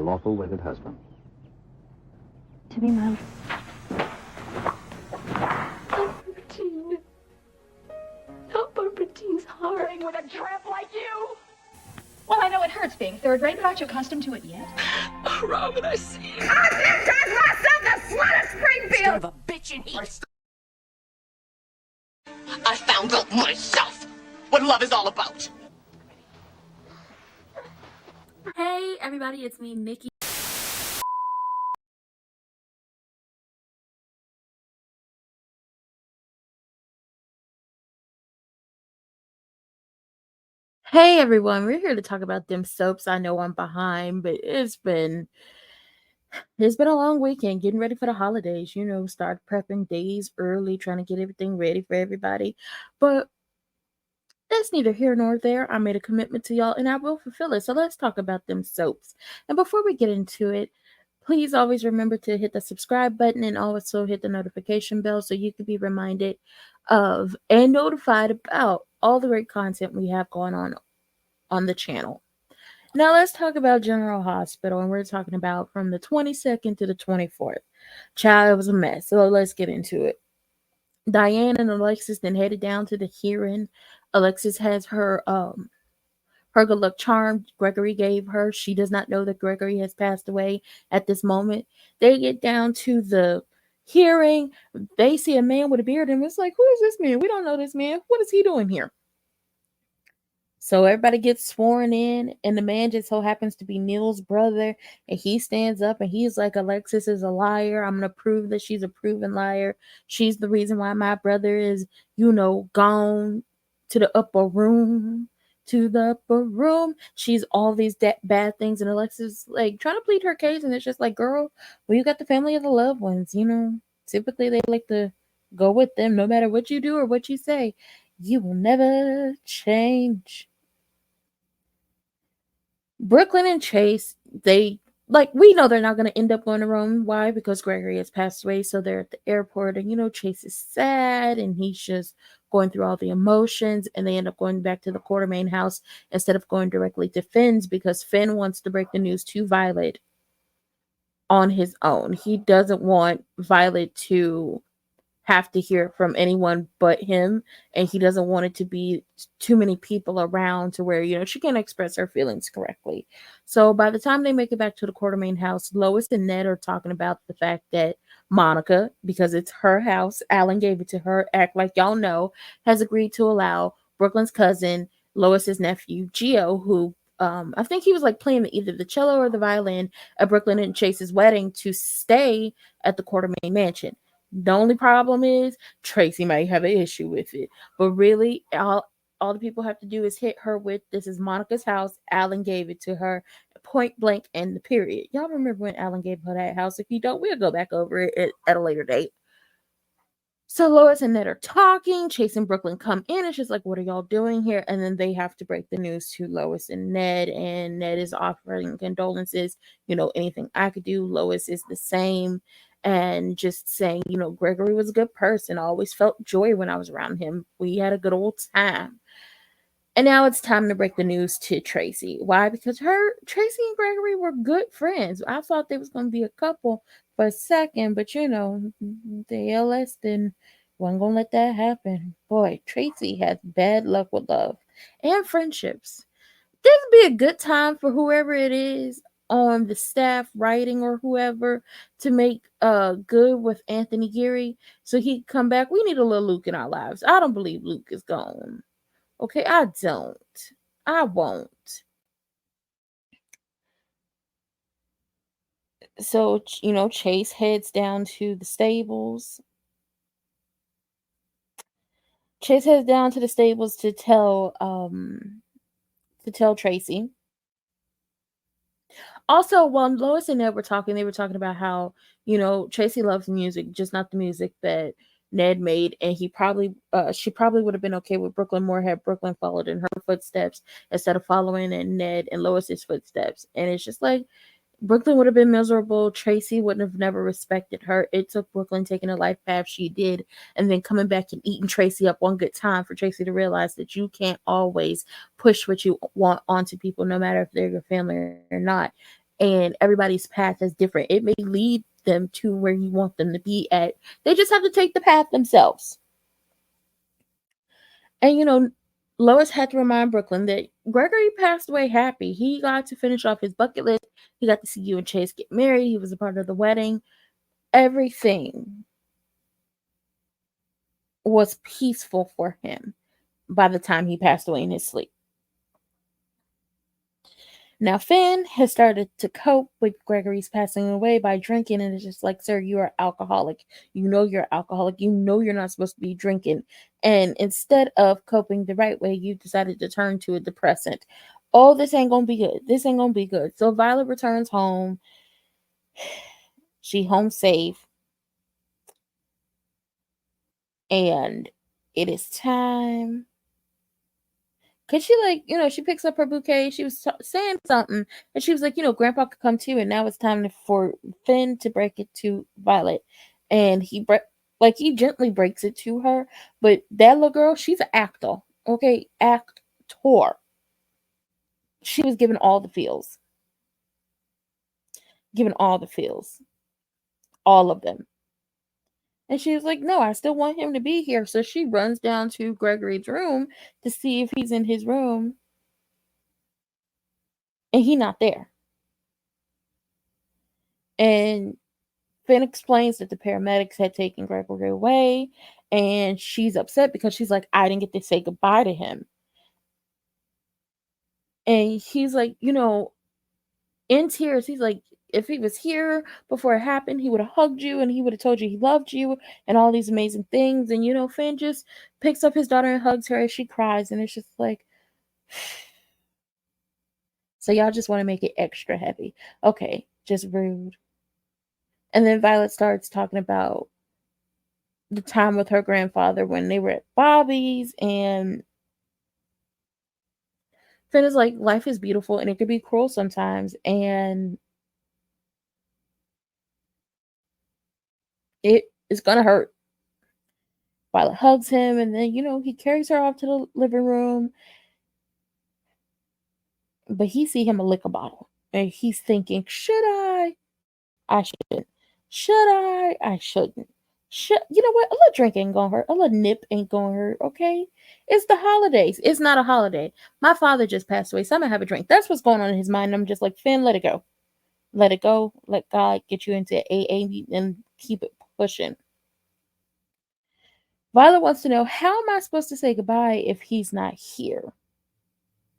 lawful wedded husband. To be my... Barbara not Barbara Jean's heart. With a tramp like you? Well, I know it hurts being third rate, but aren't you accustomed to it yet? Oh, Robin, I see you. I myself the slut of Springfield! Son of a bitch in heat. I found out myself what love is all about. Hey everybody, it's me, Nikki. Hey everyone, we're here to talk about them soaps. I know I'm behind, but it's been a long weekend, getting ready for the holidays, start prepping days early, trying to get everything ready for everybody. But that's neither here nor there. I made a commitment to y'all and I will fulfill it. So let's talk about them soaps. And before we get into it, please always remember to hit the subscribe button and also hit the notification bell so you can be reminded of and notified about all the great content we have going on the channel. Now let's talk about General Hospital, and we're talking about from the 22nd to the 24th. Child, it was a mess. So let's get into it. Diane and Alexis then headed down to the hearing. Alexis has her good luck charm Gregory gave her. She does not know that Gregory has passed away at this moment. They get down to the hearing. They see a man with a beard, and it's like, who is this man? We don't know this man. What is he doing here? So everybody gets sworn in, and the man just so happens to be Neil's brother, and he stands up and he's like, Alexis is a liar. I'm going to prove that she's a proven liar. She's the reason why my brother is, gone to the upper room. She's all these bad things, and Alexis like trying to plead her case, and it's just like, girl, well, you got the family of the loved ones, typically they like to go with them no matter what you do or what you say. You will never change. Brooklyn and Chase, we know they're not going to end up going to Rome. Why? Because Gregory has passed away, so they're at the airport, and Chase is sad, and he's just going through all the emotions, and they end up going back to the Quartermain house instead of going directly to Finn's, because Finn wants to break the news to Violet on his own. He doesn't want Violet to have to hear from anyone but him, and he doesn't want it to be too many people around to where she can't express her feelings correctly. So by the time they make it back to the Quartermain house, Lois and Ned are talking about the fact that Monica, because it's her house, Alan gave it to her, act like y'all know, has agreed to allow Brooklyn's cousin, Lois's nephew Gio, who I think he was like playing either the cello or the violin at Brooklyn and Chase's wedding, to stay at the Quartermain mansion. The only problem is Tracy might have an issue with it. But really, all the people have to do is hit her with, this is Monica's house. Alan gave it to her, point blank, and the period. Y'all remember when Alan gave her that house? If you don't, we'll go back over it at a later date. So Lois and Ned are talking. Chase and Brooklyn come in. It's just like, what are y'all doing here? And then they have to break the news to Lois and Ned is offering condolences. Anything I could do. Lois is the same. And just saying, Gregory was a good person. I always felt joy when I was around him. We had a good old time. And now it's time to break the news to Tracy. Why? Because Tracy and Gregory were good friends. I thought they was going to be a couple for a second, but the LS then wasn't going to let that happen. Boy, Tracy has bad luck with love and friendships. This would be a good time for whoever it is on the staff, writing or whoever, to make good with Anthony Geary so he can come back. We need a little Luke in our lives. I don't believe Luke is gone. Okay, I don't. I won't. So, Chase heads down to the stables. Chase heads down to the stables to tell Tracy. Also, while Lois and Ned were talking, they were talking about how, Tracy loves music, just not the music that Ned made, and she probably would have been okay with Brooklyn more had Brooklyn followed in her footsteps instead of following in Ned and Lois's footsteps. And it's just like, Brooklyn would have been miserable. Tracy wouldn't have never respected her. It took Brooklyn taking a life path she did and then coming back and eating Tracy up one good time for Tracy to realize that you can't always push what you want onto people, no matter if they're your family or not. and everybody's path is different. It may lead them to where you want them to be at. They just have to take the path themselves. And Lois had to remind Brooklyn that Gregory passed away happy. He got to finish off his bucket list. He got to see you and Chase get married. He was a part of the wedding. Everything was peaceful for him by the time he passed away in his sleep. Now, Finn has started to cope with Gregory's passing away by drinking, and it's just like, sir, you are alcoholic. You know you're alcoholic. You know you're not supposed to be drinking. And instead of coping the right way, you decided to turn to a depressant. Oh, this ain't going to be good. This ain't going to be good. So Violet returns home. She home safe. And it is time. Cause she picks up her bouquet. She was saying something, and she was like, Grandpa could come too. And now it's time for Finn to break it to Violet, and he gently breaks it to her. But that little girl, she's an actor, okay, actor. She was given all the feels, all of them. And she was like, no, I still want him to be here. So she runs down to Gregory's room to see if he's in his room. And he's not there. And Finn explains that the paramedics had taken Gregory away. And she's upset because she's like, I didn't get to say goodbye to him. And he's like, in tears, he's like, if he was here before it happened, he would have hugged you and he would have told you he loved you and all these amazing things. And, Finn just picks up his daughter and hugs her as she cries. And it's just like, so y'all just want to make it extra heavy. Okay, just rude. And then Violet starts talking about the time with her grandfather when they were at Bobby's. And Finn is like, life is beautiful and it could be cruel sometimes. And it is going to hurt. Violet hugs him, and then, he carries her off to the living room. But he see him a liquor bottle. And he's thinking, should I? I shouldn't. Should I? I shouldn't. You know what? A little drink ain't gonna hurt. A little nip ain't gonna hurt, okay? It's the holidays. It's not a holiday. My father just passed away, so I'm gonna have a drink. That's what's going on in his mind. I'm just like, Finn, let it go. Let it go. Let God get you into AA and keep it pushing. Violet wants to know, how am I supposed to say goodbye if he's not here?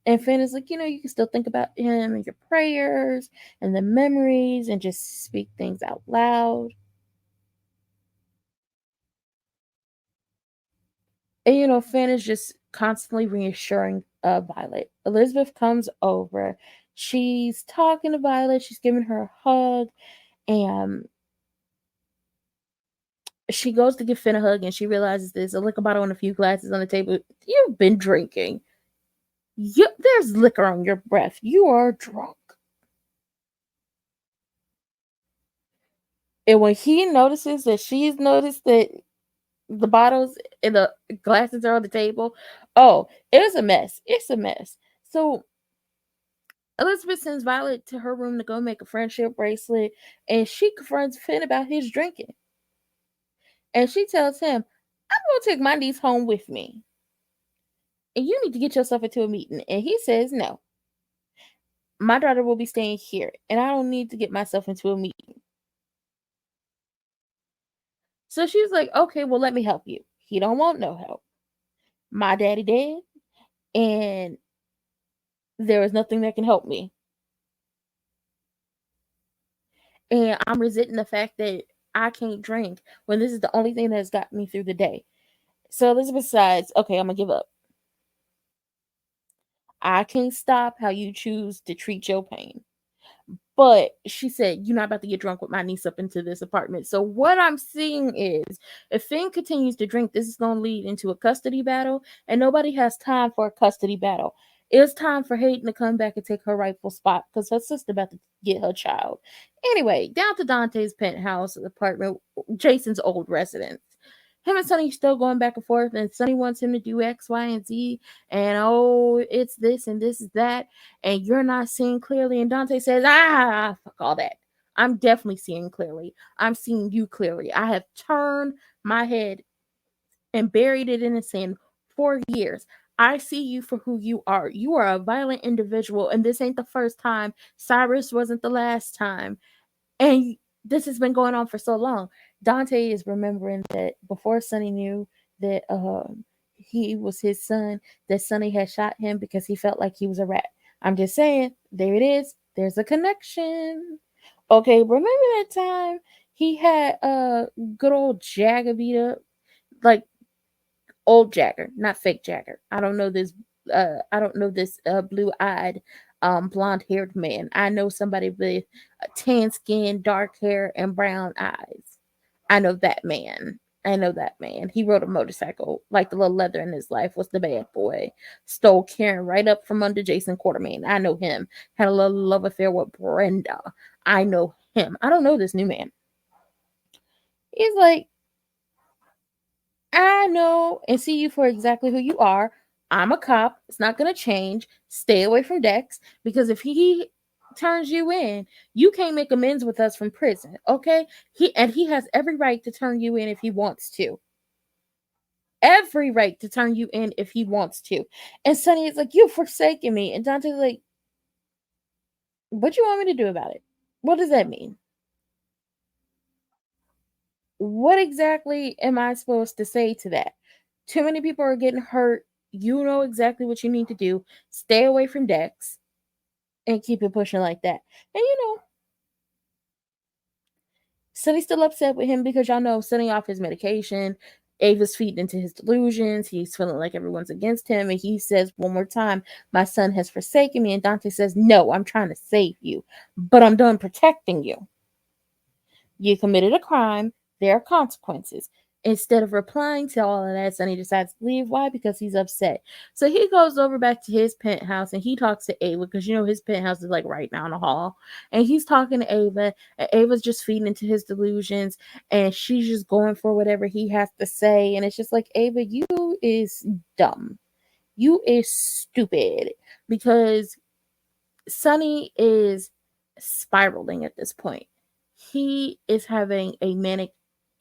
And Finn is like, you can still think about him and your prayers and the memories and just speak things out loud. And, Finn is just constantly reassuring Violet. Elizabeth comes over. She's talking to Violet. She's giving her a hug. And she goes to give Finn a hug, and she realizes there's a liquor bottle and a few glasses on the table. You've been drinking. There's liquor on your breath. You are drunk. And when he notices that she's noticed that the bottles and the glasses are on the table, oh, it's a mess. It's a mess. So Elizabeth sends Violet to her room to go make a friendship bracelet, and she confronts Finn about his drinking. And she tells him, I'm going to take my niece home with me. And you need to get yourself into a meeting. And he says, no. My daughter will be staying here, and I don't need to get myself into a meeting. So she's like, okay, well, let me help you. He don't want no help. My daddy dead, and there is nothing that can help me. And I'm resenting the fact that I can't drink when this is the only thing that's got me through the day. So Elizabeth decides, okay, I'm going to give up. I can't stop how you choose to treat your pain. But she said, you're not about to get drunk with my niece up into this apartment. So what I'm seeing is, if Finn continues to drink, this is going to lead into a custody battle. And nobody has time for a custody battle. It's time for Hayden to come back and take her rightful spot, because her sister about to get her child. Anyway, down to Dante's penthouse apartment, Jason's old residence. Him and Sonny still going back and forth, and Sonny wants him to do X, Y, and Z, and oh, it's this and this is that, and you're not seeing clearly. And Dante says, fuck all that. I'm definitely seeing clearly. I'm seeing you clearly. I have turned my head and buried it in the sand for years. I see you for who you are. You are a violent individual, and this ain't the first time. Cyrus wasn't the last time. And this has been going on for so long. Dante is remembering that before Sonny knew that he was his son, that Sonny had shot him because he felt like he was a rat. I'm just saying, there it is. There's a connection. Okay, remember that time he had a good old Jagger beat up? Like old Jagger, not fake Jagger. I don't know this blue-eyed blonde-haired man. I know somebody with tan skin, dark hair, and brown eyes. I know that man. He rode a motorcycle like the little leather in his life was the bad boy. Stole Karen right up from under Jason Quartermain. I know him. Had a little love affair with Brenda. I know him. I don't know this new man. He's like, I know and see you for exactly who you are. I'm a cop. It's not going to change. Stay away from Dex because if he turns you in, you can't make amends with us from prison, okay? He has every right to turn you in if he wants to. Every right to turn you in if he wants to. And Sonny is like, you've forsaken me. And Dante's like, what you want me to do about it? What does that mean? What exactly am I supposed to say to that? Too many people are getting hurt. You know exactly what you need to do. Stay away from Dex and keep it pushing like that. And Sonny's still upset with him because y'all know Sonny off his medication. Ava's feeding into his delusions. He's feeling like everyone's against him. And he says one more time, my son has forsaken me. And Dante says, no, I'm trying to save you. But I'm done protecting you. You committed a crime. There are consequences. Instead of replying to all of that, Sonny decides to leave. Why? Because he's upset. So he goes over back to his penthouse and he talks to Ava because his penthouse is like right down the hall. And he's talking to Ava, and Ava's just feeding into his delusions, and she's just going for whatever he has to say. And it's just like, Ava, you is dumb. You is stupid because Sonny is spiraling at this point. He is having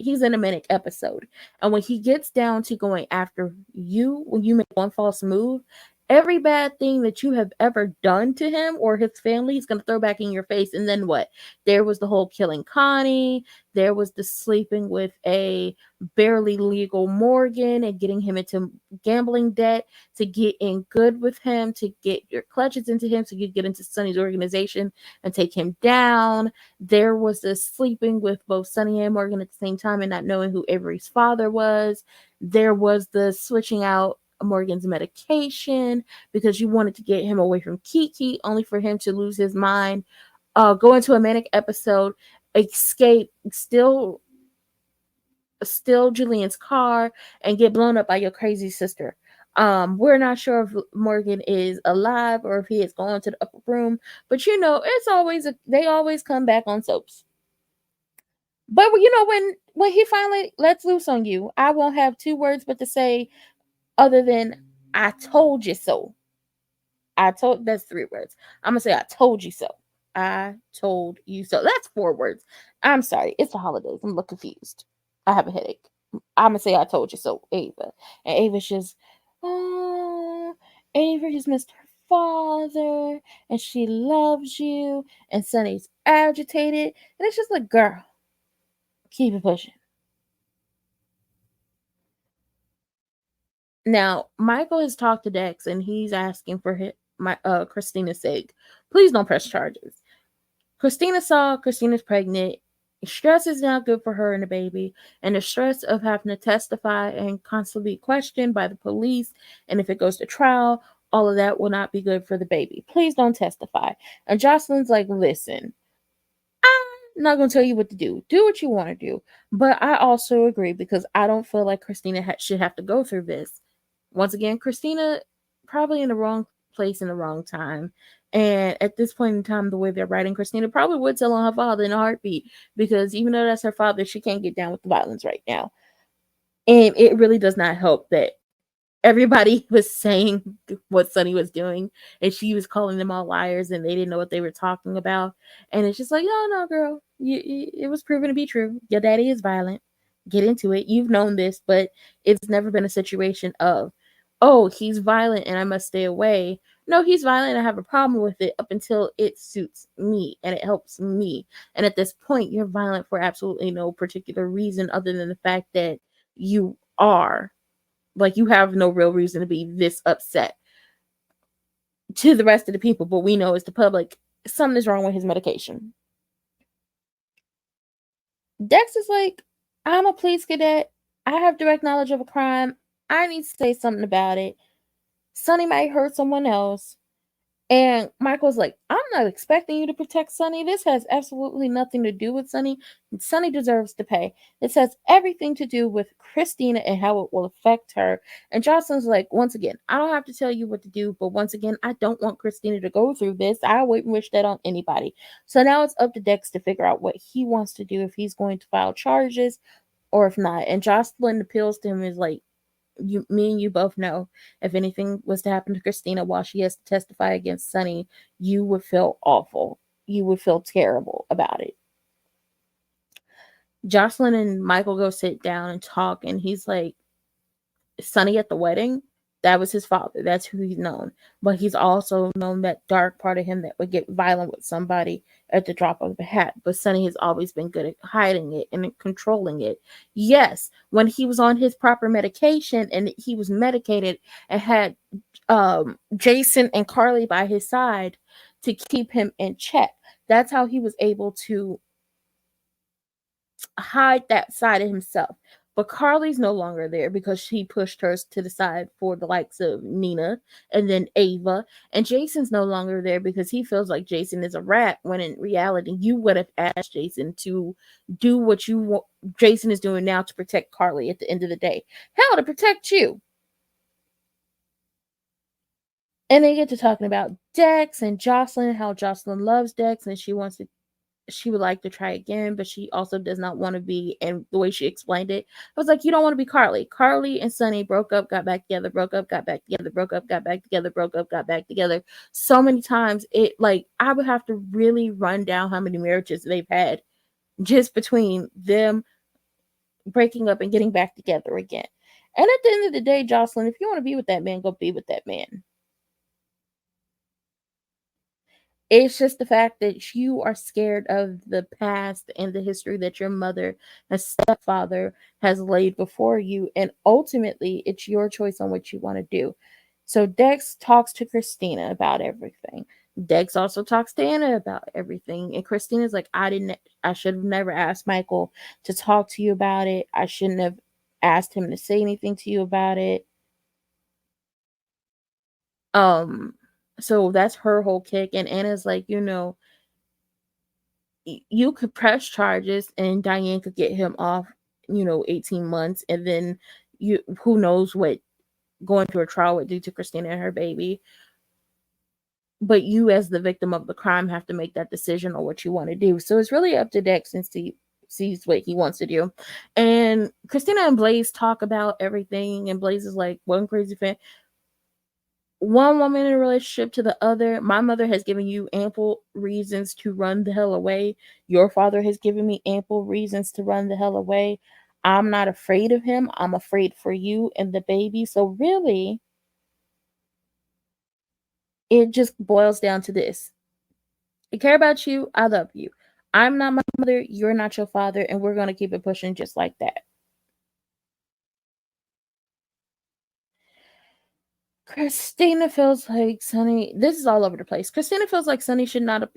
he's in a manic episode. And when he gets down to going after you, when you make one false move, every bad thing that you have ever done to him or his family, he's going to throw back in your face. And then what? There was the whole killing Connie. There was the sleeping with a barely legal Morgan and getting him into gambling debt to get in good with him, to get your clutches into him, so you get into Sonny's organization and take him down. There was the sleeping with both Sonny and Morgan at the same time and not knowing who Avery's father was. There was the switching out Morgan's medication because you wanted to get him away from Kiki, only for him to lose his mind, go into a manic episode, escape, steal Julian's car, and get blown up by your crazy sister. We're not sure if Morgan is alive or if he is going to the upper room, but it's always they always come back on soaps. But when he finally lets loose on you, I won't have two words but to say other than I told you so. That's three words. I'm gonna say I told you so. I told you so. That's four words. I'm sorry. It's the holidays. I'm a little confused. I have a headache. I'm gonna say I told you so, Ava. And Ava's just, oh, Ava just missed her father, and she loves you. And Sonny's agitated, and it's just like, girl, keep it pushing. Now, Michael has talked to Dex, and he's asking for Christina's sake. Please don't press charges. Christina saw Christina's pregnant. Stress is not good for her and the baby, and the stress of having to testify and constantly be questioned by the police, and if it goes to trial, all of that will not be good for the baby. Please don't testify. And Jocelyn's like, listen, I'm not going to tell you what to do. Do what you want to do. But I also agree because I don't feel like Christina should have to go through this. Once again, Christina probably in the wrong place in the wrong time. And at this point in time, the way they're writing, Christina probably would tell on her father in a heartbeat because even though that's her father, she can't get down with the violence right now. And it really does not help that everybody was saying what Sunny was doing, and she was calling them all liars, and they didn't know what they were talking about. And it's just like, no, girl, it was proven to be true. Your daddy is violent. Get into it. You've known this, but it's never been a situation of, oh, he's violent and I must stay away. No, he's violent and I have a problem with it up until it suits me and it helps me. And at this point, you're violent for absolutely no particular reason other than the fact that you are. Like, you have no real reason to be this upset to the rest of the people, but we know as the public, something is wrong with his medication. Dex is like, I'm a police cadet. I have direct knowledge of a crime. I need to say something about it. Sonny might hurt someone else. And Michael's like, I'm not expecting you to protect Sonny. This has absolutely nothing to do with Sonny. Sonny deserves to pay. This has everything to do with Christina and how it will affect her. And Jocelyn's like, once again, I don't have to tell you what to do, but once again, I don't want Christina to go through this. I wouldn't wish that on anybody. So now it's up to Dex to figure out what he wants to do, if he's going to file charges or if not. And Jocelyn appeals to him, is like, me and you both know, if anything was to happen to Christina while she has to testify against Sonny, you would feel awful. You would feel terrible about it. Jocelyn and Michael go sit down and talk, and he's like, Sonny at the wedding, that was his father. That's who he's known. But he's also known that dark part of him that would get violent with somebody at the drop of a hat. But Sonny has always been good at hiding it and controlling it. Yes, when he was on his proper medication and he was medicated and had Jason and Carly by his side to keep him in check, that's how he was able to hide that side of himself. But Carly's no longer there because she pushed hers to the side for the likes of Nina and then Ava. And Jason's no longer there because he feels like Jason is a rat, when in reality, you would have asked Jason to do what Jason is doing now to protect Carly at the end of the day. Hell, to protect you. And they get to talking about Dex and Jocelyn, how Jocelyn loves Dex and she would like to try again, but she also does not want to be. And the way she explained it, I was like, you don't want to be Carly. Carly and Sonny broke up, got back together, broke up, got back together, broke up, got back together, broke up, got back together. So many times, it, like, I would have to really run down how many marriages they've had just between them breaking up and getting back together again. And at the end of the day, Jocelyn, if you want to be with that man, go be with that man. It's just the fact that you are scared of the past and the history that your mother and stepfather has laid before you. And ultimately, it's your choice on what you want to do. So Dex talks to Christina about everything. Dex also talks to Anna about everything. And Christina's like, I should have never asked Michael to talk to you about it. I shouldn't have asked him to say anything to you about it. So that's her whole kick. And Anna's like, you could press charges and Diane could get him off, 18 months. And then who knows what going to a trial would do to Christina and her baby. But you, as the victim of the crime, have to make that decision on what you want to do. So it's really up to Dex and sees what he wants to do. And Christina and Blaze talk about everything. And Blaze is like, one crazy fan. One woman in a relationship to the other. My mother has given you ample reasons to run the hell away. Your father has given me ample reasons to run the hell away. I'm not afraid of him. I'm afraid for you and the baby. So really, it just boils down to this. I care about you. I love you. I'm not my mother. You're not your father. And we're going to keep it pushing just like that. Christina feels like Sonny. This is all over the place. Christina feels like Sonny should not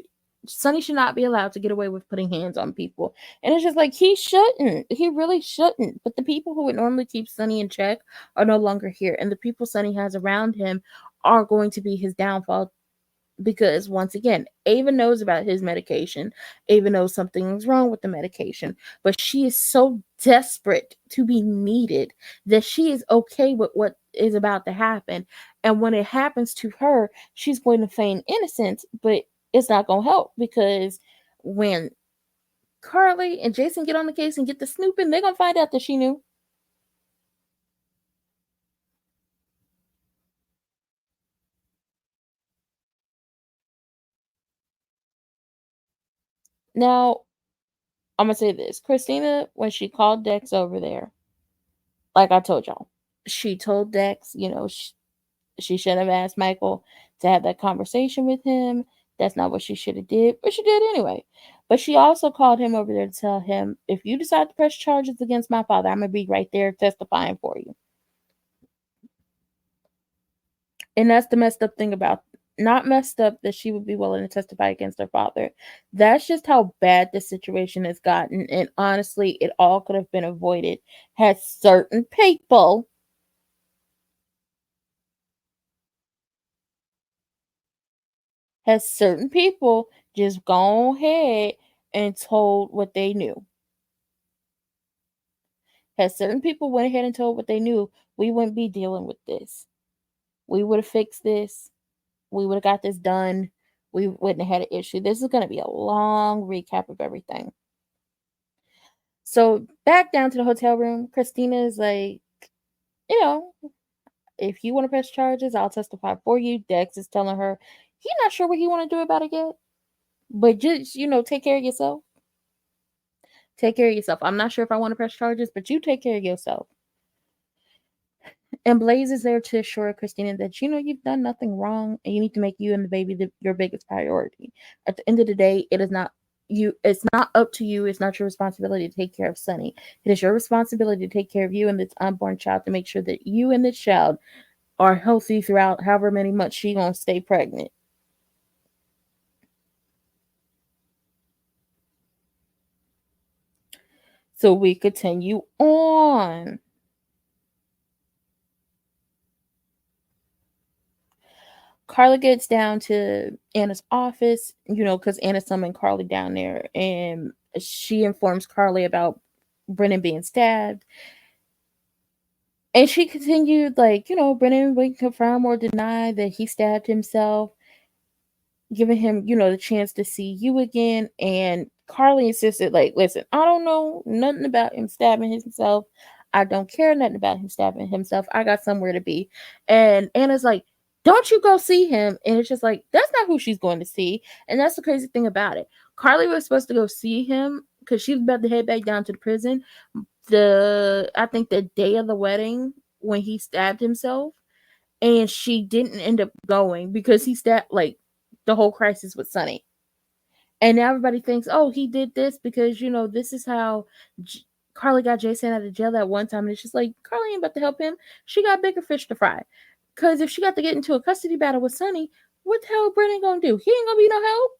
be allowed to get away with putting hands on people. And it's just like, he shouldn't. He really shouldn't. But the people who would normally keep Sonny in check are no longer here. And the people Sonny has around him are going to be his downfall. Because once again, Ava knows about his medication. Ava knows something's wrong with the medication. But she is so desperate to be needed that she is okay with what is about to happen. And when it happens to her, she's going to feign innocence, but it's not going to help, because when Carly and Jason get on the case and get the snooping, they're going to find out that she knew. Now, I'm gonna say this. Christina, when she called Dex over there, like I told y'all, she told Dex, she shouldn't have asked Michael to have that conversation with him. That's not what she should have did, but she did anyway. But she also called him over there to tell him, if you decide to press charges against my father, I'm gonna be right there testifying for you. And that's the messed up thing about, not messed up that she would be willing to testify against her father. That's just how bad the situation has gotten. And honestly, it all could have been avoided had certain people just gone ahead and told what they knew. Had certain people went ahead and told what they knew, we wouldn't be dealing with this. We would have fixed this. We would have got this done. We wouldn't have had an issue. This is going to be a long recap of everything. So back down to the hotel room, Christina is like, you know, if you want to press charges, I'll testify for you. Dex is telling her he's not sure what he want to do about it yet, but just take care of yourself. Take care of yourself. I'm not sure if I want to press charges, but you take care of yourself. And Blaze is there to assure Christina that you've done nothing wrong, and you need to make you and the baby your biggest priority. At the end of the day, it is not you. It's not up to you. It's not your responsibility to take care of Sunny. It is your responsibility to take care of you and this unborn child, to make sure that you and this child are healthy throughout however many months she gonna stay pregnant. So we continue on. Carla gets down to Anna's office, because Anna summoned Carly down there, and she informs Carly about Brennan being stabbed. And she continued, like, Brennan wouldn't confirm or deny that he stabbed himself, giving him, the chance to see you again. And Carly insisted, like, listen, I don't know nothing about him stabbing himself. I don't care nothing about him stabbing himself. I got somewhere to be. And Anna's like, don't you go see him. And it's just like, that's not who she's going to see. And that's the crazy thing about it. Carly was supposed to go see him because she was about to head back down to the prison. I think the day of the wedding when he stabbed himself. And she didn't end up going because he stabbed, like, the whole crisis with Sunny. And now everybody thinks, oh, he did this because, this is how Carly got Jason out of jail that one time. And it's just like, Carly ain't about to help him. She got bigger fish to fry. Because if she got to get into a custody battle with Sunny, what the hell Brennan gonna do? He ain't gonna be no help.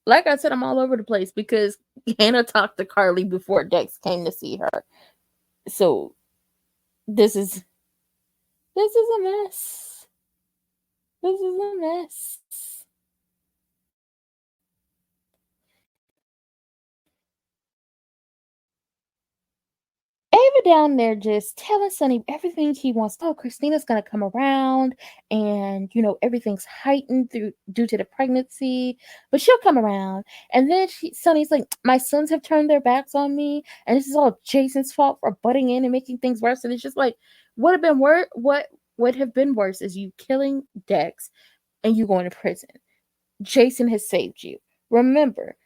Like I said, I'm all over the place because Hannah talked to Carly before Dex came to see her. So this is a mess. This is a mess. Ava down there just telling Sonny everything he wants. Oh, Christina's gonna come around, and everything's heightened due to the pregnancy, but she'll come around. And then Sonny's like, my sons have turned their backs on me, and this is all Jason's fault for butting in and making things worse. And it's just like, what have been worse? What would have been worse is you killing Dex and you going to prison. Jason has saved you. Remember,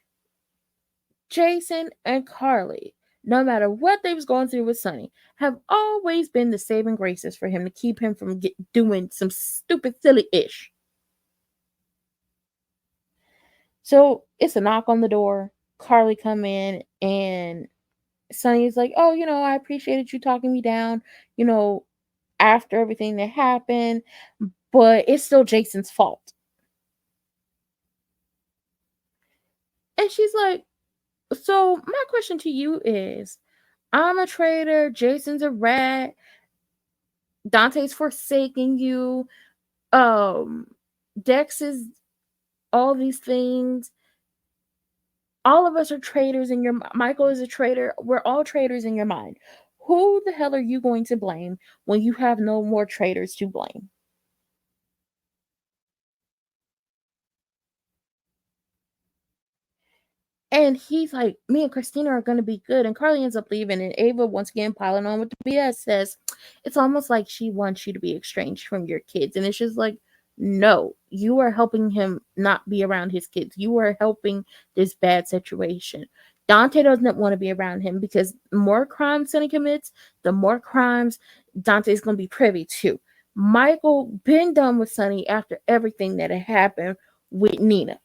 Jason and Carly, no matter what they was going through with Sonny, have always been the saving graces for him to keep him from doing some stupid, silly-ish. So it's a knock on the door. Carly come in, and Sonny's like, oh, I appreciated you talking me down, after everything that happened, but it's still Jason's fault. And she's like, so my question to you is, I'm a traitor, Jason's a rat, Dante's forsaking you, Dex is all these things. All of us are traitors in your Michael is a traitor. We're all traitors in your mind. Who the hell are you going to blame when you have no more traitors to blame? And he's like, me and Christina are going to be good. And Carly ends up leaving. And Ava, once again, piling on with the BS, says, it's almost like she wants you to be estranged from your kids. And it's just like, no, you are helping him not be around his kids. You are helping this bad situation. Dante doesn't want to be around him because the more crimes Sonny commits, the more crimes Dante's going to be privy to. Michael been done with Sonny after everything that had happened with Nina.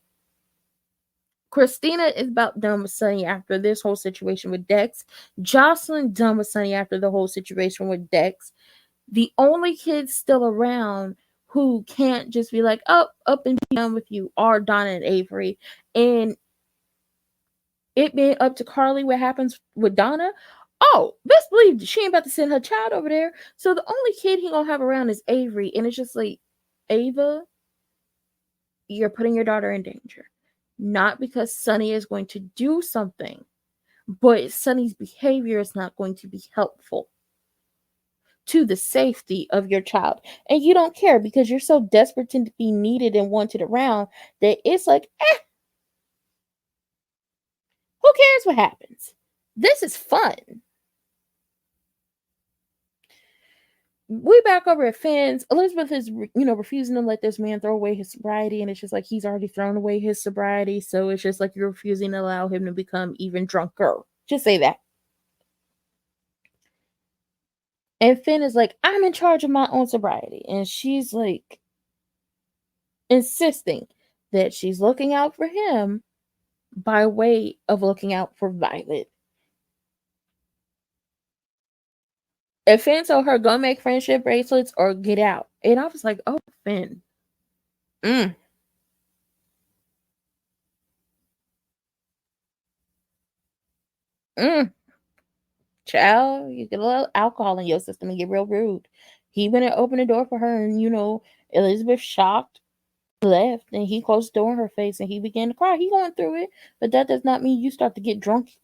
Christina is about done with Sonny after this whole situation with Dex. Jocelyn done with Sonny after the whole situation with Dex. The only kids still around who can't just be like, oh, up and be done with you are Donna and Avery. And it being up to Carly what happens with Donna, oh, best believe she ain't about to send her child over there. So the only kid he gonna have around is Avery. And it's just like, Ava, you're putting your daughter in danger. Not because Sonny is going to do something, but Sonny's behavior is not going to be helpful to the safety of your child. And you don't care because you're so desperate to be needed and wanted around that it's like, who cares what happens? This is fun. We back over at Finn's. Elizabeth is, refusing to let this man throw away his sobriety, and it's just like he's already thrown away his sobriety, so it's just like you're refusing to allow him to become even drunker. Just say that. And Finn is like, I'm in charge of my own sobriety, and she's like insisting that she's looking out for him by way of looking out for Violet. And Finn told her, go make friendship bracelets or get out. And I was like, oh, Finn. Child, you get a little alcohol in your system and get real rude. He went and opened the door for her, and Elizabeth shocked, left, and he closed the door in her face and he began to cry. He going through it, but that does not mean you start to get drunk.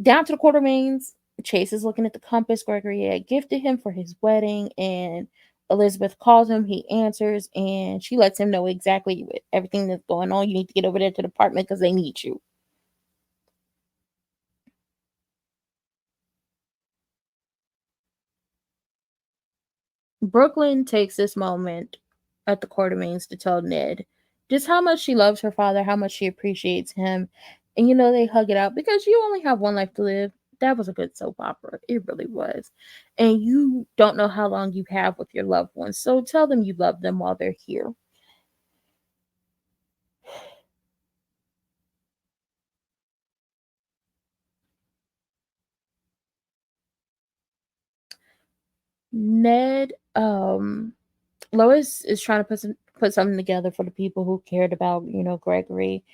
Down to the Quartermains, Chase is looking at the compass Gregory had gifted him for his wedding, and Elizabeth calls him. He answers, and she lets him know exactly everything that's going on. You need to get over there to the apartment because they need you. Brooklyn takes this moment at the Quartermains to tell Ned just how much she loves her father, how much she appreciates him. And they hug it out because you only have one life to live. That was a good soap opera. It really was. And you don't know how long you have with your loved ones. So tell them you love them while they're here. Ned, Lois is trying to put something together for the people who cared about, Gregory.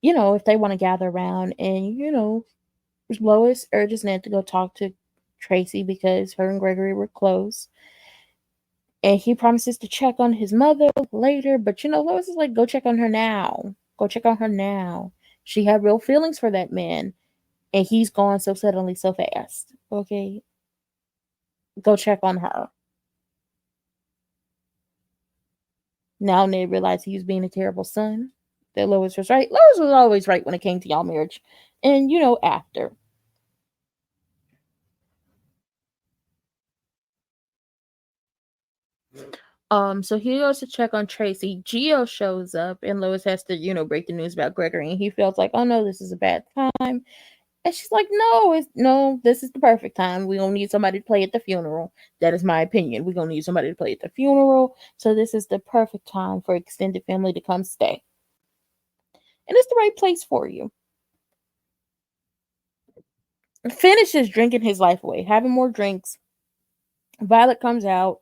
If they want to gather around, and Lois urges Ned to go talk to Tracy because her and Gregory were close. And he promises to check on his mother later, but Lois is like, go check on her now. Go check on her now. She had real feelings for that man, and he's gone so suddenly, so fast. Okay? Go check on her. Now Ned realized he was being a terrible son. That Lois was right. Lois was always right when it came to y'all marriage. And, after. So he goes to check on Tracy. Gio shows up, and Lois has to, break the news about Gregory. And he feels like, oh no, this is a bad time. And she's like, no, this is the perfect time. We're gonna need somebody to play at the funeral. That is my opinion. We're gonna need somebody to play at the funeral. So this is the perfect time for extended family to come stay. And it's the right place for you. Finn is just drinking his life away, having more drinks. Violet comes out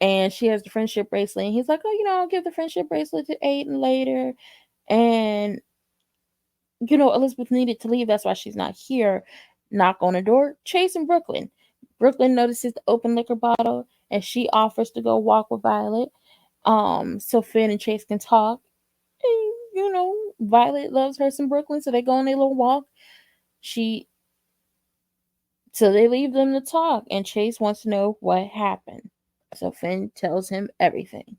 and she has the friendship bracelet. And he's like, oh, I'll give the friendship bracelet to Aiden later. And, Elizabeth needed to leave. That's why she's not here. Knock on the door. Chase in Brooklyn. Brooklyn notices the open liquor bottle and she offers to go walk with Violet. So Finn and Chase can talk. And, Violet loves her some Brooklyn, so they go on a little walk. So they leave them to talk, and Chase wants to know what happened. So Finn tells him everything.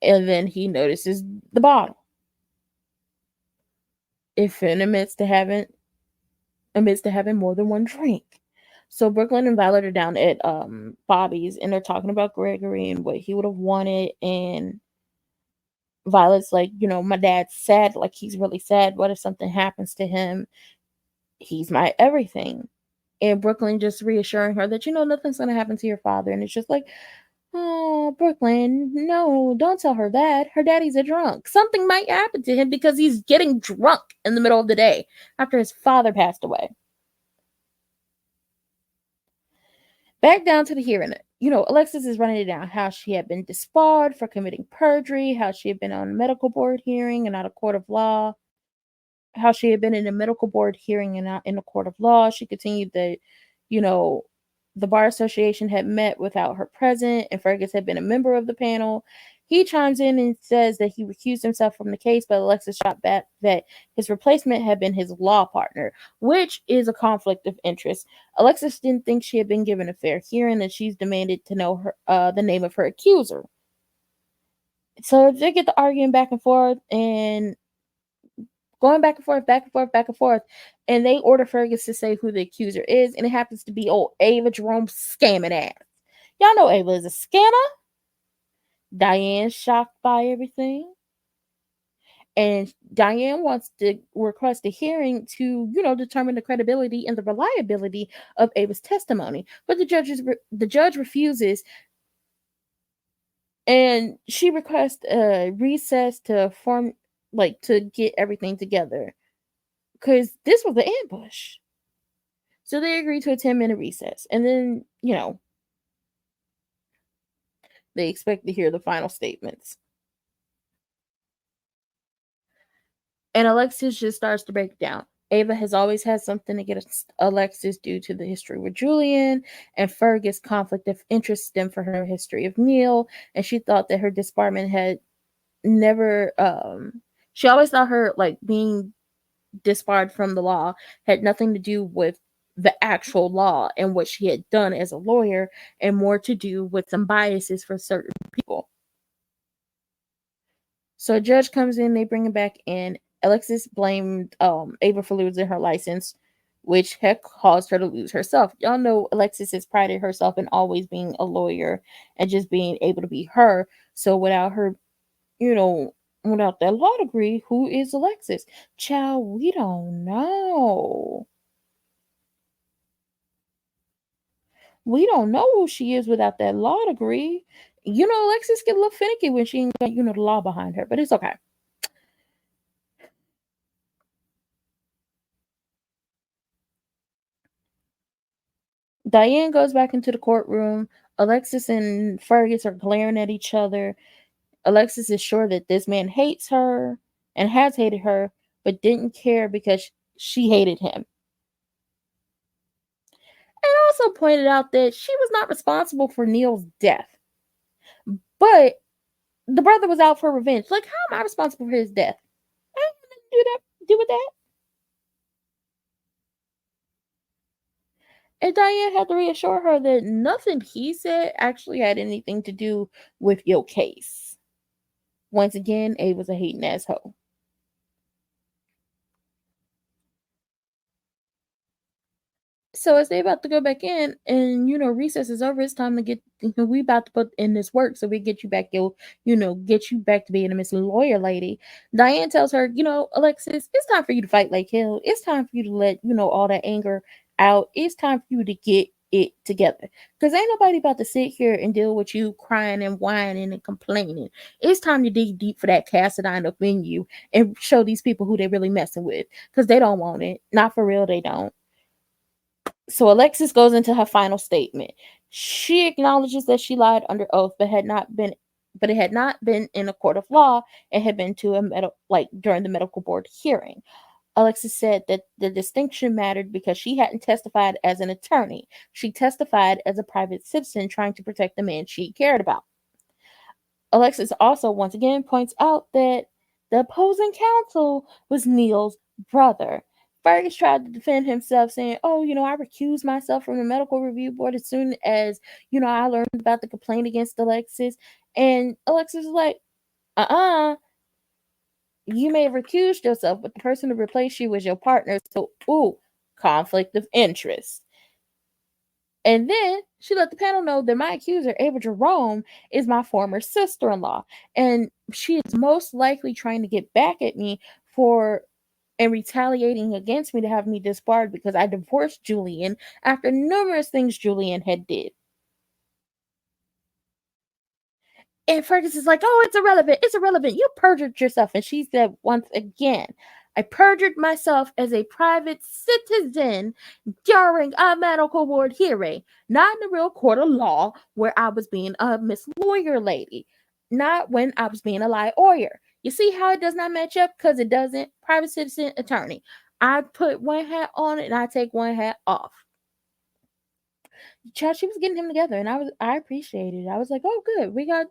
And then he notices the bottle. If admits to having more than one drink. So Brooklyn and Violet are down at Bobby's, and they're talking about Gregory and what he would have wanted. And Violet's like, my dad's sad, like he's really sad. What if something happens to him? He's my everything. And Brooklyn just reassuring her that, nothing's gonna happen to your father. And it's just like, oh, Brooklyn, no, don't tell her that. Her daddy's a drunk. Something might happen to him because he's getting drunk in the middle of the day after his father passed away. Back down to the hearing. Alexis is running it down how she had been disbarred for committing perjury, how she had been on a medical board hearing and not a court of law, how she had been in a medical board hearing and not in a court of law. She continued that, the Bar Association had met without her present, and Fergus had been a member of the panel. He chimes in and says that he recused himself from the case, but Alexis shot back that his replacement had been his law partner, which is a conflict of interest. Alexis didn't think she had been given a fair hearing, and she's demanded to know the name of her accuser. So they get the arguing back and forth, and going back and forth, back and forth, back and forth. And they order Fergus to say who the accuser is, and it happens to be old Ava Jerome scamming ass. Y'all know Ava is a scammer. Diane's shocked by everything. And Diane wants to request a hearing to, determine the credibility and the reliability of Ava's testimony. But the judge refuses, and she requests a recess to to get everything together. Because this was an ambush. So they agreed to a 10-minute recess. And then, they expect to hear the final statements. And Alexis just starts to break down. Ava has always had something against Alexis due to the history with Julian, and Fergus' conflict of interest stemmed from her history of Neil, and she thought that her disbarment had never, she always thought her, being disbarred from the law had nothing to do with the actual law and what she had done as a lawyer, and more to do with some biases for certain people. So a judge comes in, they bring him back in. Alexis blamed Ava for losing her license, which had caused her to lose herself. Y'all know Alexis has prided herself in always being a lawyer and just being able to be her. So without her, without that law degree, who is Alexis? Child, we don't know. We don't know who she is without that law degree. Alexis get a little finicky when she ain't got, the law behind her, but it's okay. Diane goes back into the courtroom. Alexis and Fergus are glaring at each other. Alexis is sure that this man hates her and has hated her, but didn't care because she hated him. And also pointed out that she was not responsible for Neil's death. But the brother was out for revenge. Like, how am I responsible for his death? I have nothing to do with that. And Diane had to reassure her that nothing he said actually had anything to do with your case. Once again, A was a hating asshole. So as they about to go back in, and recess is over, it's time to get. We about to put in this work, so we get you back. Get you back to being a Miss Lawyer lady. Diane tells her, Alexis, it's time for you to fight like hell. It's time for you to let all that anger out. It's time for you to get it together, because ain't nobody about to sit here and deal with you crying and whining and complaining. It's time to dig deep for that Cassadine up in you and show these people who they really messing with, because they don't want it. Not for real, they don't. So Alexis goes into her final statement. She acknowledges that she lied under oath, but it had not been in a court of law. It had been to during the medical board hearing. Alexis said that the distinction mattered because she hadn't testified as an attorney. She testified as a private citizen trying to protect the man she cared about. Alexis also once again points out that the opposing counsel was Neil's brother. Fergus tried to defend himself, saying, "Oh, I recused myself from the medical review board as soon as, I learned about the complaint against Alexis." And Alexis was like, You may have recused yourself, but the person who replaced you was your partner. So, ooh, conflict of interest. And then she let the panel know that my accuser, Ava Jerome, is my former sister-in-law. And she is most likely trying to get back at me for and retaliating against me to have me disbarred because I divorced Julian after numerous things Julian had did. And Fergus is like, oh, it's irrelevant. It's irrelevant. You perjured yourself. And she said once again, I perjured myself as a private citizen during a medical board hearing, not in the real court of law where I was being a Miss Lawyer lady, not when I was being a lawyer. You see how it does not match up? Because it doesn't. Private citizen attorney. I put one hat on and I take one hat off. Child, she was getting him together, and I appreciated it. I was like, oh, good. We got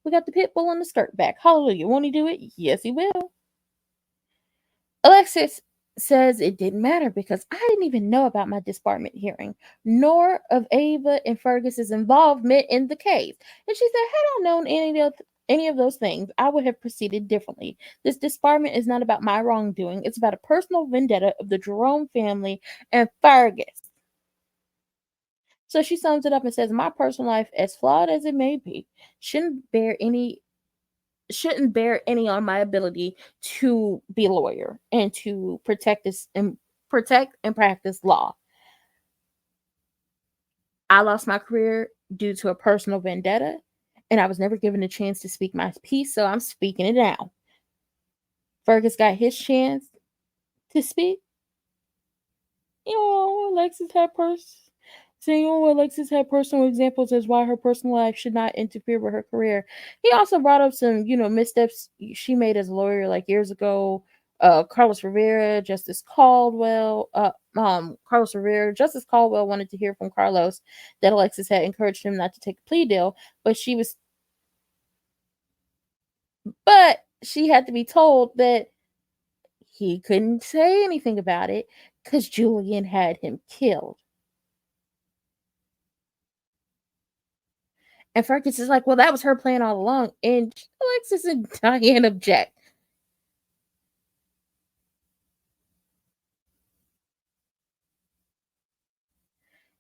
the pit bull on the skirt back. Hallelujah. Won't he do it? Yes, he will. Alexis says it didn't matter because I didn't even know about my disbarment hearing, nor of Ava and Fergus's involvement in the case. And she said, had I known any of those things, I would have proceeded differently. This disbarment is not about my wrongdoing. It's about a personal vendetta of the Jerome family and Fergus. So she sums it up and says, my personal life, as flawed as it may be, shouldn't bear any on my ability to be a lawyer and to protect and practice law. I lost my career due to a personal vendetta, and I was never given a chance to speak my piece, so I'm speaking it now. Fergus got his chance to speak. Alexis had personal examples as why her personal life should not interfere with her career. He also brought up some, missteps she made as a lawyer like years ago. Justice Caldwell wanted to hear from Carlos that Alexis had encouraged him not to take a plea deal, but she had to be told that he couldn't say anything about it because Julian had him killed. And Fergus is like, well, that was her plan all along. And Alexis and Diane object.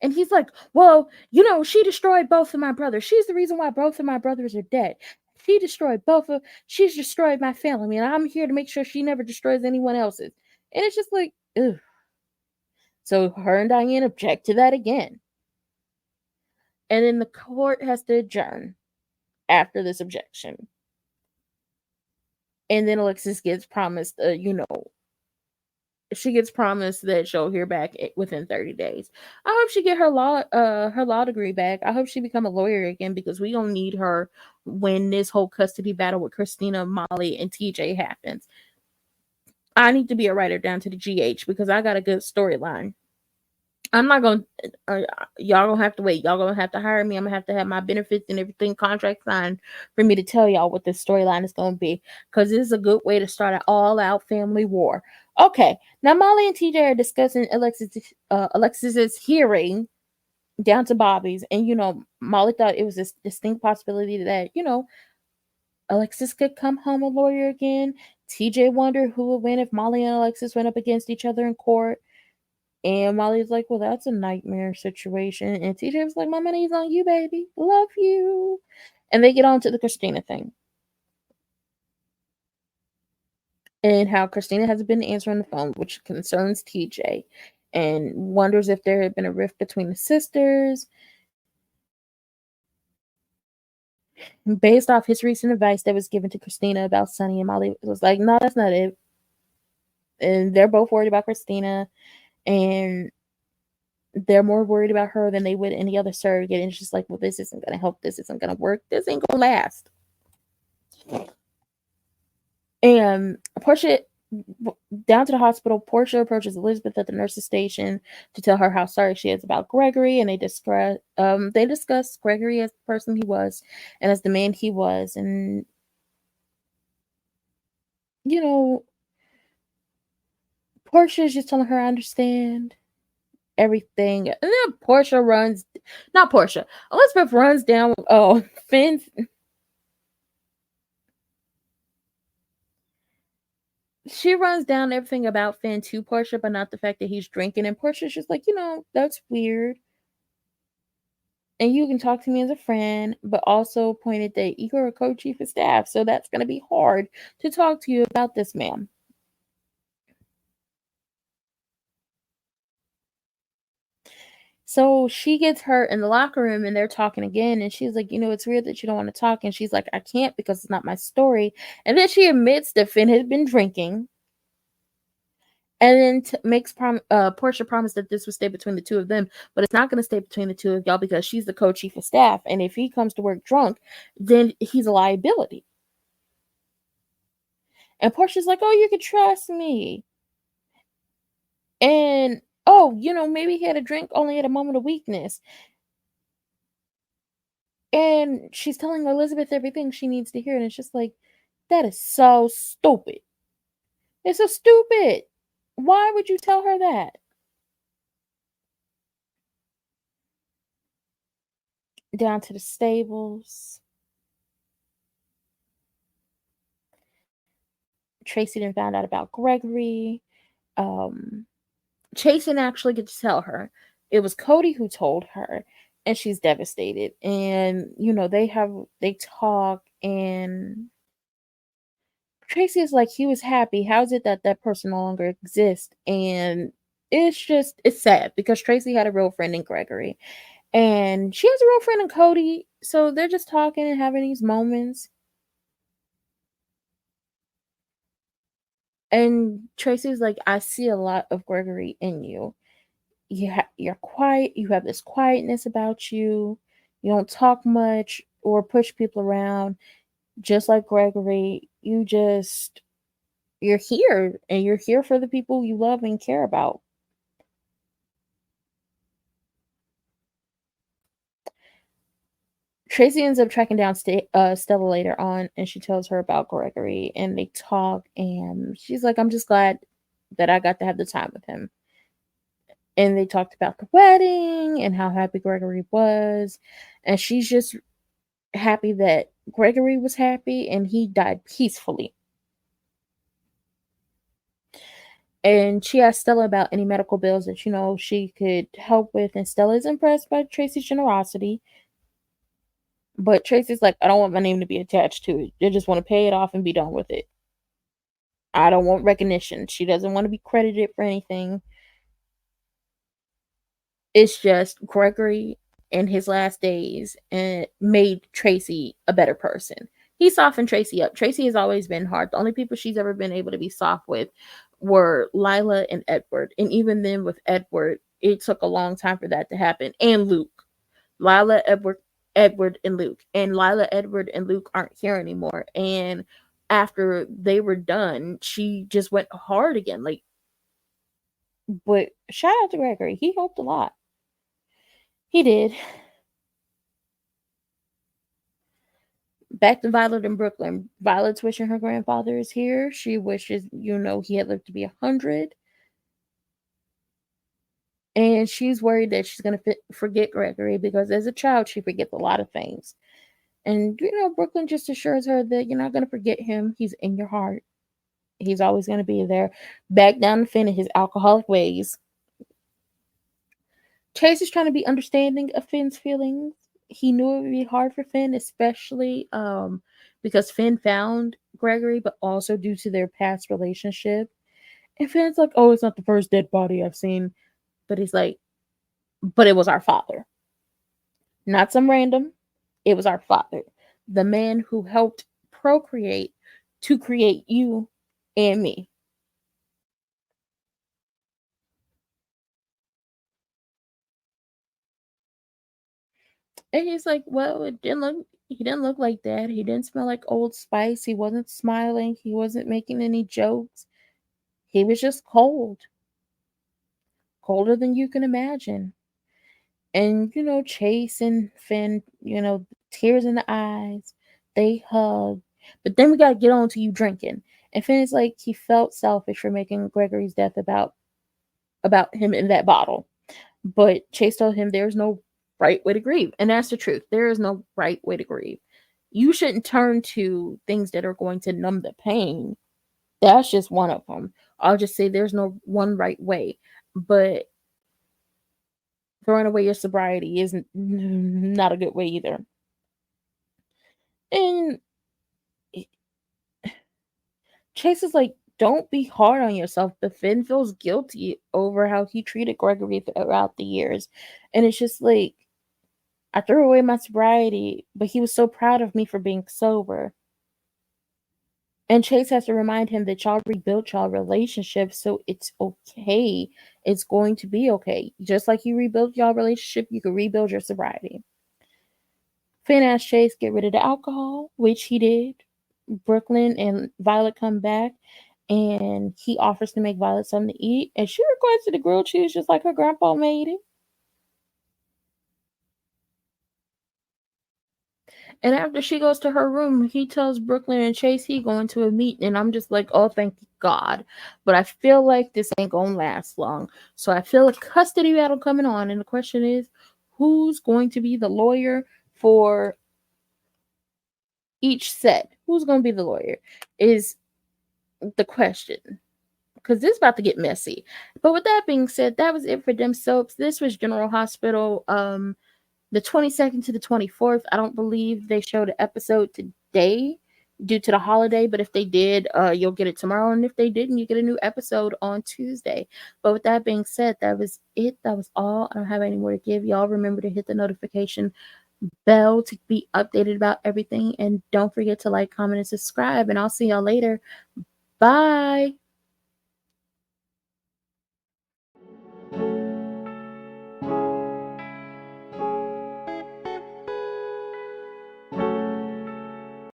And he's like, well, she destroyed both of my brothers. She's the reason why both of my brothers are dead. She's destroyed my family. And I'm here to make sure she never destroys anyone else's. And it's just like, ugh. So her and Diane object to that again. And then the court has to adjourn after this objection. And then Alexis gets promised, she gets promised that she'll hear back within 30 days. I hope she get her law degree back. I hope she become a lawyer again because we don't need her when this whole custody battle with Christina, Molly, and TJ happens. I need to be a writer down to the GH because I got a good storyline. I'm not going to, y'all going to have to wait. Y'all going to have to hire me. I'm going to have my benefits and everything contract signed for me to tell y'all what this storyline is going to be. Because this is a good way to start an all-out family war. Okay. Now, Molly and TJ are discussing Alexis's hearing down to Bobby's. And, Molly thought it was a distinct possibility that, Alexis could come home a lawyer again. TJ wondered who would win if Molly and Alexis went up against each other in court. And Molly's like, well, that's a nightmare situation. And TJ was like, my money's on you, baby. Love you. And they get on to the Christina thing. And how Christina hasn't been answering the phone, which concerns TJ. And wonders if there had been a rift between the sisters. Based off his recent advice that was given to Christina about Sonny, and Molly was like, no, that's not it. And they're both worried about Christina. And they're more worried about her than they would any other surrogate. And it's just like, well, this isn't going to help. This isn't going to work. This ain't going to last. And Portia, down to the hospital, Portia approaches Elizabeth at the nurse's station to tell her how sorry she is about Gregory. And they discuss Gregory as the person he was and as the man he was. And, Portia is just telling her, I understand everything. And then Elizabeth runs down Finn's She runs down everything about Finn to Portia, but not the fact that he's drinking. And Portia's just like, that's weird. And you can talk to me as a friend, but also pointed that you're a co-chief of staff, so that's going to be hard to talk to you about this, ma'am. So she gets her in the locker room and they're talking again. And she's like, it's weird that you don't want to talk. And she's like, I can't because it's not my story. And then she admits that Finn had been drinking. And then makes Portia promise that this would stay between the two of them. But it's not going to stay between the two of y'all because she's the co-chief of staff. And if he comes to work drunk, then he's a liability. And Portia's like, oh, you can trust me. And, oh, maybe he had a drink only at a moment of weakness. And she's telling Elizabeth everything she needs to hear. And it's just like, that is so stupid. It's so stupid. Why would you tell her that? Down to the stables. Tracy then found out about Gregory. Chase didn't actually get to tell her. It was Cody who told her. And she's devastated. And, they talk and Tracy is like, he was happy. How is it that that person no longer exists? And it's sad because Tracy had a real friend in Gregory. And she has a real friend in Cody. So they're just talking and having these moments. And Tracy's like, I see a lot of Gregory in you. You're quiet. You have this quietness about you. You don't talk much or push people around. Just like Gregory, you're here and you're here for the people you love and care about. Tracy ends up tracking down Stella later on and she tells her about Gregory and they talk and she's like, I'm just glad that I got to have the time with him. And they talked about the wedding and how happy Gregory was. And she's just happy that Gregory was happy and he died peacefully. And she asked Stella about any medical bills that, she could help with. And Stella is impressed by Tracy's generosity. But Tracy's like, I don't want my name to be attached to it. I just want to pay it off and be done with it. I don't want recognition. She doesn't want to be credited for anything. It's just Gregory in his last days and made Tracy a better person. He softened Tracy up. Tracy has always been hard. The only people she's ever been able to be soft with were Lila and Edward. And even then with Edward, it took a long time for that to happen. And Luke. Lila, Edward, and Luke. And Lila, Edward, and Luke aren't here anymore. And after they were done, she just went hard again. But shout out to Gregory. He helped a lot. He did. Back to Violet in Brooklyn. Violet's wishing her grandfather is here. She wishes, he had lived to be 100. And she's worried that she's going to forget Gregory because as a child, she forgets a lot of things. And, Brooklyn just assures her that you're not going to forget him. He's in your heart. He's always going to be there. Back down to Finn in his alcoholic ways. Chase is trying to be understanding of Finn's feelings. He knew it would be hard for Finn, especially because Finn found Gregory, but also due to their past relationship. And Finn's like, oh, it's not the first dead body I've seen. But he's like, but it was our father. Not some random. It was our father. The man who helped procreate to create you and me. And he's like, well, he didn't look like that. He didn't smell like Old Spice. He wasn't smiling. He wasn't making any jokes. He was just cold. Colder than you can imagine. And, Chase and Finn, tears in the eyes. They hug. But then we got to get on to you drinking. And Finn is like, he felt selfish for making Gregory's death about him in that bottle. But Chase told him there's no right way to grieve. And that's the truth. There is no right way to grieve. You shouldn't turn to things that are going to numb the pain. That's just one of them. I'll just say there's no one right way, but throwing away your sobriety is not a good way either. And Chase is like, don't be hard on yourself. But Finn feels guilty over how he treated Gregory throughout the years. And it's just like, I threw away my sobriety, but he was so proud of me for being sober. And Chase has to remind him that y'all rebuilt y'all relationship, so it's okay. It's going to be okay. Just like you rebuilt y'all relationship, you can rebuild your sobriety. Finn asked Chase get rid of the alcohol, which he did. Brooklyn and Violet come back, and he offers to make Violet something to eat, and she requested a grilled cheese just like her grandpa made it. And after she goes to her room, he tells Brooklyn and Chase he going to a meeting, and I'm just like, oh, thank God. But I feel like this ain't gonna last long. So I feel a custody battle coming on, and the question is, who's going to be the lawyer for each set? Who's going to be the lawyer is the question. Because this is about to get messy. But with that being said, that was it for them soaps. This was General Hospital, the 22nd to the 24th. I don't believe they showed an episode today due to the holiday, but if they did, you'll get it tomorrow. And if they didn't, you get a new episode on Tuesday. But with that being said, that was it. That was all. I don't have any more to give. Y'all remember to hit the notification bell to be updated about everything. And don't forget to like, comment, and subscribe. And I'll see y'all later. Bye.